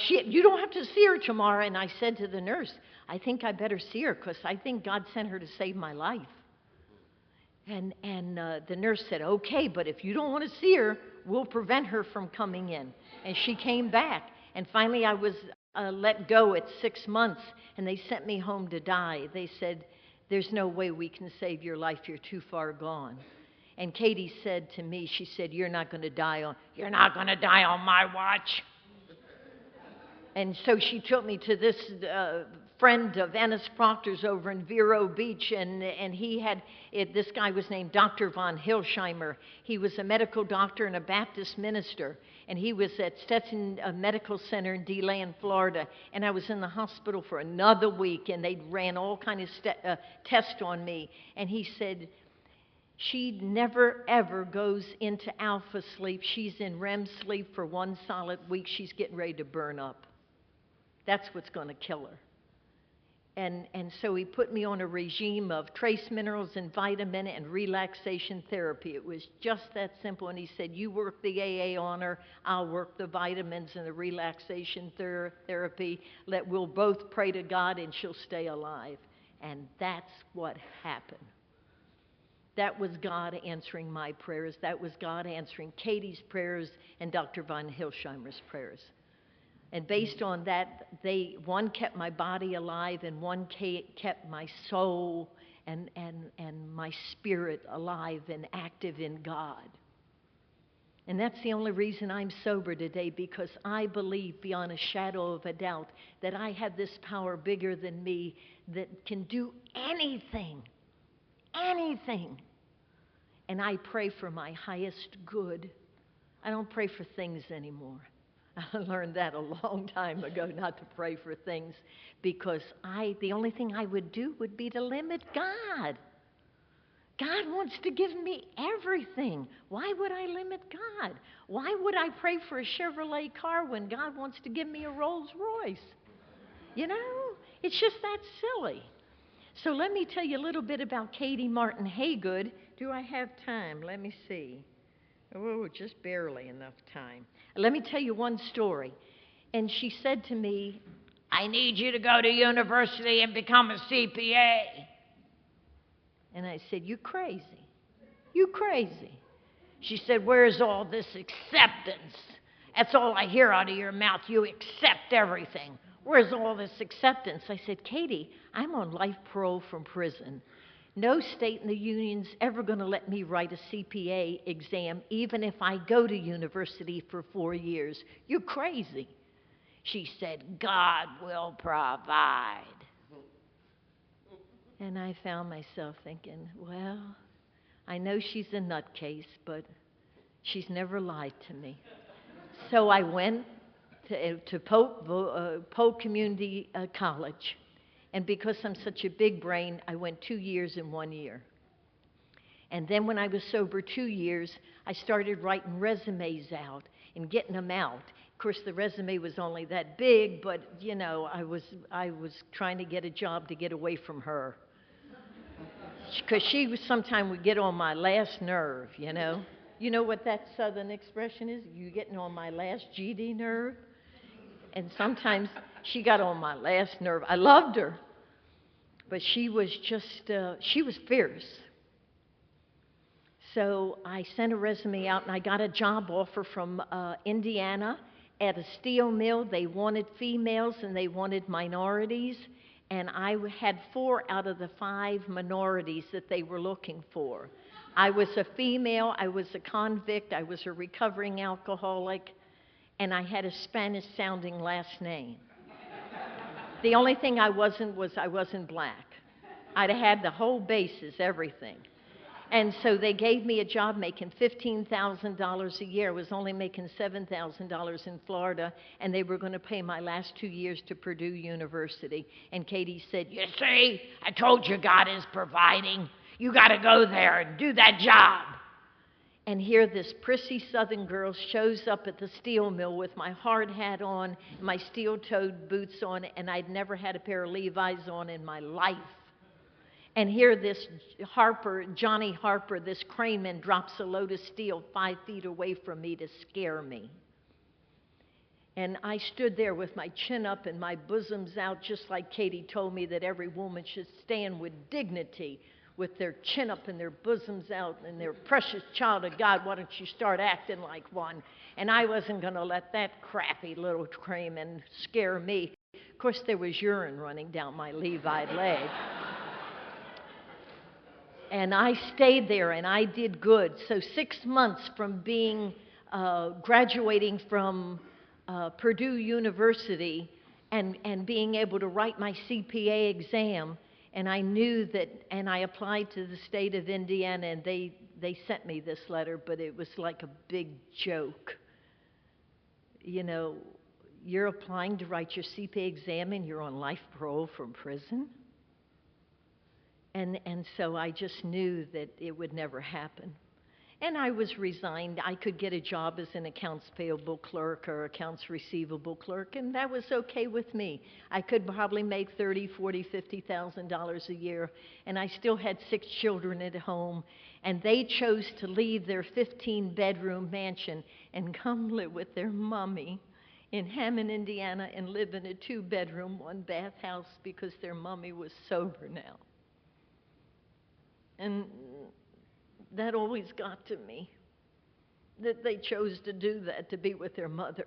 You don't have to see her tomorrow." And I said to the nurse, "I think I better see her because I think God sent her to save my life." And the nurse said, "Okay, but if you don't want to see her, we'll prevent her from coming in." And she came back. And finally, I was let go at 6 months, and they sent me home to die. They said, "There's no way we can save your life. You're too far gone." And Katie said to me, she said, you're not going to die on my watch." And so she took me to this friend of Ennis Proctor's over in Vero Beach, and he had, this guy was named Dr. von Hilsheimer. He was a medical doctor and a Baptist minister, and he was at Stetson Medical Center in DeLand, Florida. And I was in the hospital for another week, and they ran all kind of tests on me. And he said, "She never, ever goes into alpha sleep. She's in REM sleep for 1 solid week. She's getting ready to burn up. That's what's going to kill her." And so he put me on a regime of trace minerals and vitamin and relaxation therapy. It was just that simple. And he said, "You work the AA on her. I'll work the vitamins and the relaxation therapy. We'll both pray to God and she'll stay alive." And that's what happened. That was God answering my prayers. That was God answering Katie's prayers and Dr. von Hilsheimer's prayers. And based on that, one kept my body alive, and one kept my soul and my spirit alive and active in God. And that's the only reason I'm sober today, because I believe beyond a shadow of a doubt that I have this power bigger than me that can do anything. Anything. And I pray for my highest good. I don't pray for things anymore. I learned that a long time ago, not to pray for things, because the only thing I would do would be to limit God. God wants to give me everything. Why would I limit God? Why would I pray for a Chevrolet car when God wants to give me a Rolls Royce? You know, it's just that silly. So let me tell you a little bit about Katie Martin Haygood. Do I have time? Let me see. Oh, just barely enough time. Let me tell you one story. And she said to me, "I need you to go to university and become a CPA." And I said, "You crazy. You crazy." She said, "Where's all this acceptance? That's all I hear out of your mouth. You accept everything. Where's all this acceptance?" I said, "Katie, I'm on life parole from prison. No state in the union's ever going to let me write a CPA exam, even if I go to university for 4 years. You're crazy." She said, "God will provide." And I found myself thinking, well, I know she's a nutcase, but she's never lied to me. So I went to Polk Community College. And because I'm such a big brain, I went 2 years in 1 year. And then when I was sober 2 years, I started writing resumes out and getting them out. Of course, the resume was only that big, but, you know, I was trying to get a job to get away from her. Because she sometimes would get on my last nerve, you know. You know what that Southern expression is? You getting on my last GD nerve? And sometimes she got on my last nerve. I loved her, but she was just, she was fierce. So I sent a resume out, and I got a job offer from Indiana at a steel mill. They wanted females and they wanted minorities, and I had 4 out of the 5 minorities that they were looking for. I was a female, I was a convict, I was a recovering alcoholic, and I had a Spanish-sounding last name. The only thing I wasn't black. I'd had the whole basis, everything. And so they gave me a job making $15,000 a year. I was only making $7,000 in Florida, and they were going to pay my last 2 years to Purdue University. And Katie said, "You see, I told you God is providing. You got to go there and do that job." And here this prissy Southern girl shows up at the steel mill with my hard hat on, my steel-toed boots on, and I'd never had a pair of Levi's on in my life. And here this Johnny Harper, this craneman, drops a load of steel 5 feet away from me to scare me. And I stood there with my chin up and my bosoms out, just like Katie told me that every woman should stand with dignity, with their chin up and their bosoms out, and their precious child of God, why don't you start acting like one? And I wasn't going to let that crappy little crayman scare me. Of course, there was urine running down my Levi leg. And I stayed there, and I did good. So 6 months from graduating from Purdue University and being able to write my CPA exam, and I knew that, and I applied to the state of Indiana, and they sent me this letter, but it was like a big joke. You know, you're applying to write your CPA exam and you're on life parole from prison? And so I just knew that it would never happen. And I was resigned. I could get a job as an accounts payable clerk or accounts receivable clerk, and that was okay with me. I could probably make $30,000, $40,000, $50,000 a year, and I still had 6 children at home, and they chose to leave their 15-bedroom mansion and come live with their mommy in Hammond, Indiana, and live in a 2-bedroom, 1-bath house because their mommy was sober now. And that always got to me, that they chose to do that, to be with their mother.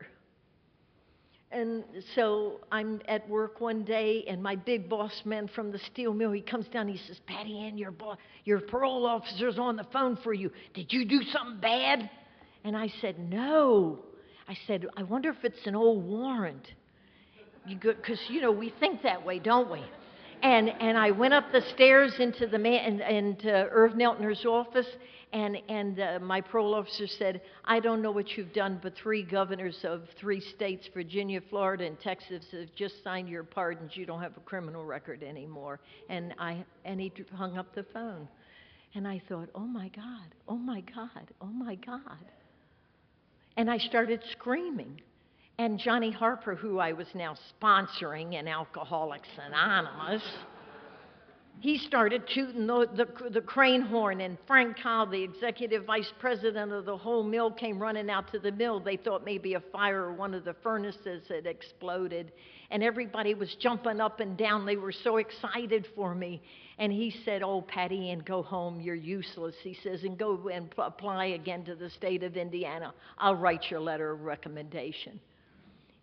And so I'm at work one day, and my big boss man from the steel mill, he comes down, he says, "Patti Ann, your parole officer's on the phone for you. Did you do something bad?" And I said, "No." I said, "I wonder if it's an old warrant." Because, you know, we think that way, don't we? And I went up the stairs into Irv Neltner's office, and my parole officer said, "I don't know what you've done, but 3 governors of 3 states, Virginia, Florida, and Texas, have just signed your pardons. You don't have a criminal record anymore." And he hung up the phone. And I thought, oh my God, oh my God, oh my God. And I started screaming. And Johnny Harper, who I was now sponsoring in Alcoholics Anonymous, he started tooting the crane horn, and Frank Kyle, the executive vice president of the whole mill, came running out to the mill. They thought maybe a fire or one of the furnaces had exploded, and everybody was jumping up and down. They were so excited for me. And he said, "Oh, Patti Ann, go home. You're useless." He says, "and go and apply again to the state of Indiana. I'll write your letter of recommendation."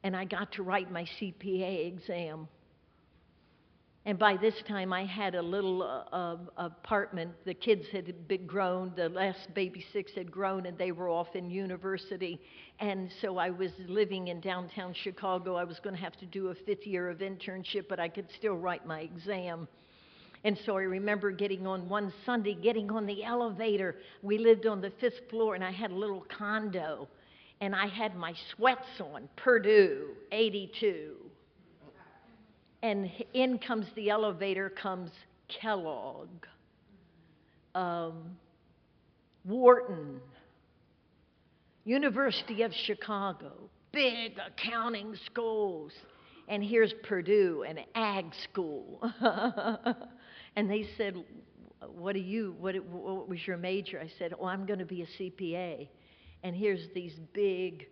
And I got to write my CPA exam. And by this time, I had a little apartment. The kids had been grown. The last baby 6 had grown, and they were off in university. And so I was living in downtown Chicago. I was going to have to do a 5th year of internship, but I could still write my exam. And so I remember getting on one Sunday, getting on the elevator. We lived on the 5th floor, and I had a little condo. And I had my sweats on, Purdue, 82. And in comes the elevator, comes Kellogg, Wharton, University of Chicago, big accounting schools. And here's Purdue, an ag school. And they said, what was your major? I said, "Oh, I'm going to be a CPA." And here's these big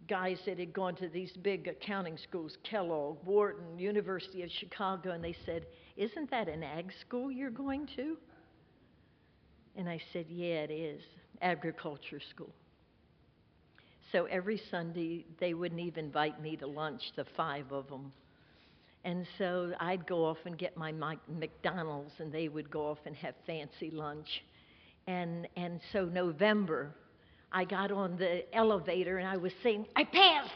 guys that had gone to these big accounting schools, Kellogg, Wharton, University of Chicago, and they said, "Isn't that an ag school you're going to?" And I said, "Yeah, it is, agriculture school." So every Sunday, they wouldn't even invite me to lunch, the 5 of them. And so I'd go off and get my McDonald's, and they would go off and have fancy lunch. And so November, I got on the elevator, and I was saying, I passed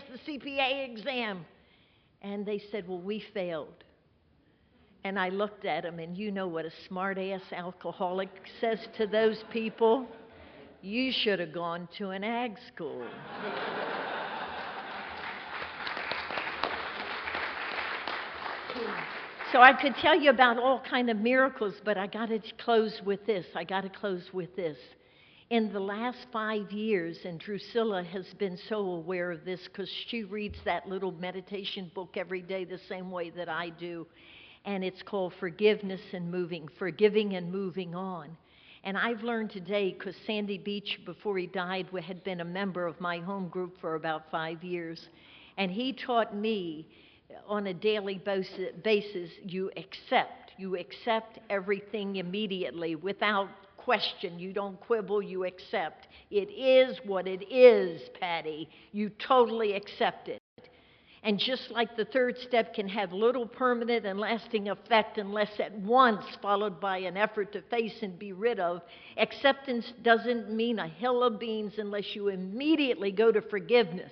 the CPA exam." And they said, "Well, we failed." And I looked at them, and you know what a smart-ass alcoholic says to those people? "You should have gone to an ag school." So I could tell you about all kind of miracles, but I got to close with this. In the last 5 years, and Drusilla has been so aware of this because she reads that little meditation book every day the same way that I do, and it's called Forgiving and Moving On. And I've learned today, because Sandy Beach, before he died, had been a member of my home group for about 5 years. And he taught me on a daily basis, you accept everything immediately without question. You don't quibble, you accept. It is what it is, Patti. You totally accept it. And just like the third step can have little permanent and lasting effect unless at once followed by an effort to face and be rid of, acceptance doesn't mean a hill of beans unless you immediately go to forgiveness.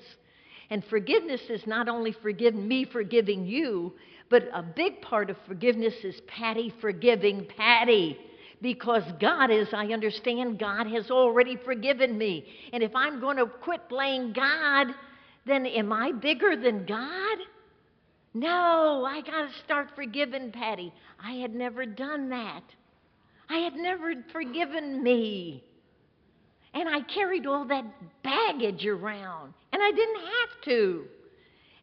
And forgiveness is not only me forgiving you, but a big part of forgiveness is Patti forgiving Patti. Because God, as I understand, God has already forgiven me. And if I'm going to quit blaming God, then am I bigger than God? No, I got to start forgiving Patti. I had never done that. I had never forgiven me. And I carried all that baggage around, and I didn't have to.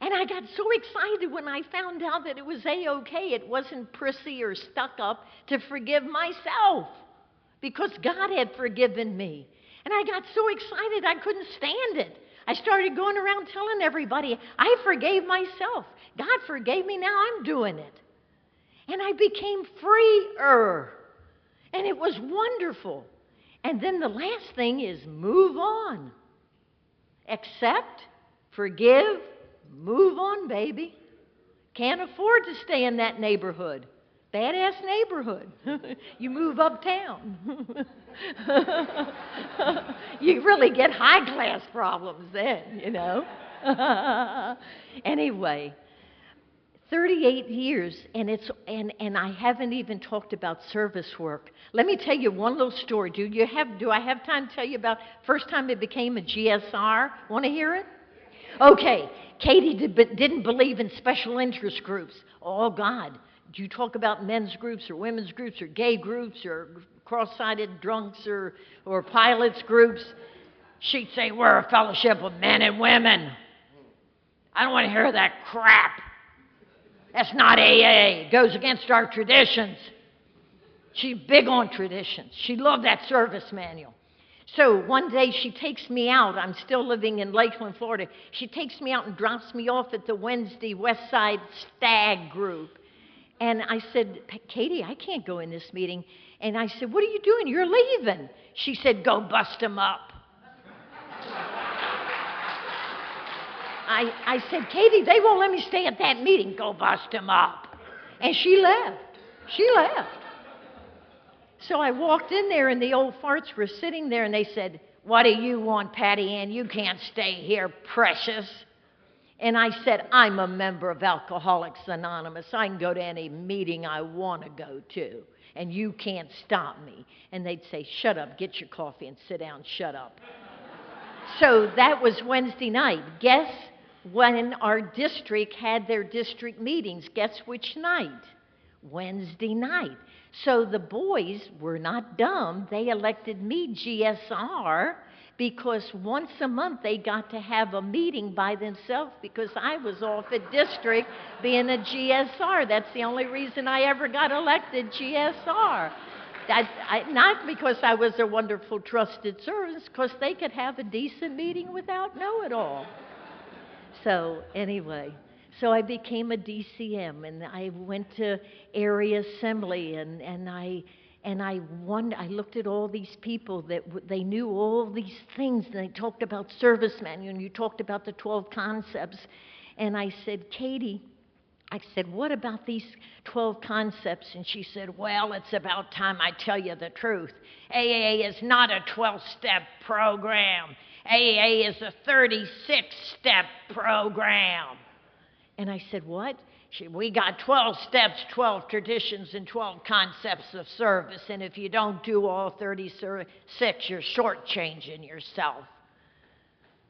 And I got so excited when I found out that it was A-okay. It wasn't prissy or stuck up to forgive myself because God had forgiven me. And I got so excited I couldn't stand it. I started going around telling everybody, I forgave myself. God forgave me, now I'm doing it. And I became freer. And it was wonderful. And then the last thing is move on. Accept, forgive, move on, baby. Can't afford to stay in that neighborhood. Badass neighborhood. You move uptown. You really get high-class problems then, you know. Anyway, 38 years, and I haven't even talked about service work. Let me tell you one little story. Do I have time to tell you about first time it became a GSR? Want to hear it? Okay, Katie didn't believe in special interest groups. Oh, God. Do you talk about men's groups or women's groups or gay groups or cross-sided drunks or pilots groups? She'd say, we're a fellowship of men and women. I don't want to hear that crap. That's not AA. It goes against our traditions. She's big on traditions. She loved that service manual. So one day she takes me out. I'm still living in Lakeland, Florida. She takes me out and drops me off at the Wednesday West Side Stag group. And I said, Katie, I can't go in this meeting. And I said, what are you doing? You're leaving. She said, go bust them up. I said, Katie, they won't let me stay at that meeting. Go bust them up. And she left. She left. So I walked in there, and the old farts were sitting there, and they said, what do you want, Patti Ann? You can't stay here, precious. And I said, I'm a member of Alcoholics Anonymous. I can go to any meeting I want to go to, and you can't stop me. And they'd say, shut up, get your coffee and sit down, shut up. So that was Wednesday night. Guess when our district had their district meetings? Guess which night? Wednesday night. So the boys were not dumb. They elected me GSR because once a month they got to have a meeting by themselves because I was off at district being a GSR. That's the only reason I ever got elected GSR. Not because I was a wonderful trusted service, because they could have a decent meeting without know-it-all. So anyway, so I became a DCM, and I went to area assembly, and I looked at all these people that they knew all these things, and they talked about service manual, and you talked about the 12 concepts, and I said, Katie, I said, what about these 12 concepts? And she said, well, it's about time I tell you the truth. AA is not a 12-step program. AA is a 36-step program. And I said, what? We got 12 steps, 12 traditions, and 12 concepts of service. And if you don't do all 36, you're shortchanging yourself.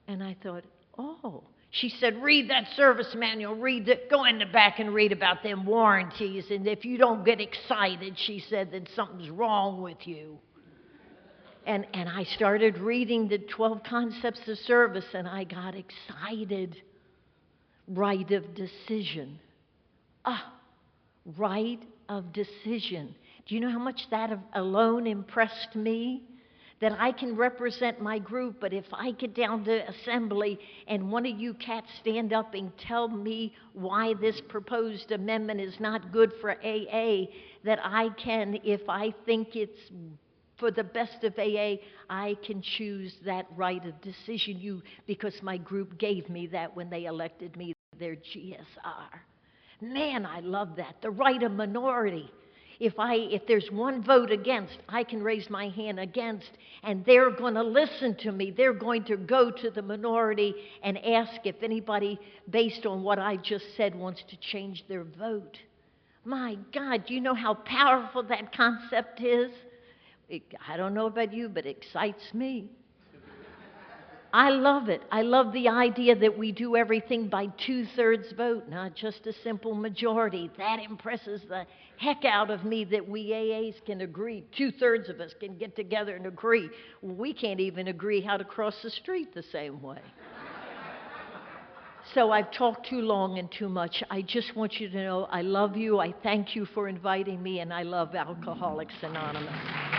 And I thought, oh. She said, read that service manual, go in the back and read about them warranties. And if you don't get excited, she said, then something's wrong with you. And I started reading the 12 concepts of service, and I got excited. Right of decision. Right of decision. Do you know how much that alone impressed me? That I can represent my group, but if I get down to assembly and one of you cats stand up and tell me why this proposed amendment is not good for AA, that I can, if I think it's for the best of AA, I can choose that right of decision because my group gave me that when they elected me their GSR. Man, I love that. The right of minority. If there's one vote against, I can raise my hand against, and they're going to listen to me. They're going to go to the minority and ask if anybody, based on what I just said, wants to change their vote. My God, do you know how powerful that concept is? I don't know about you, but it excites me. I love it. I love the idea that we do everything by 2/3 vote, not just a simple majority. That impresses the heck out of me that we AAs can agree. 2/3 of us can get together and agree. We can't even agree how to cross the street the same way. So I've talked too long and too much. I just want you to know I love you. I thank you for inviting me, and I love Alcoholics Anonymous.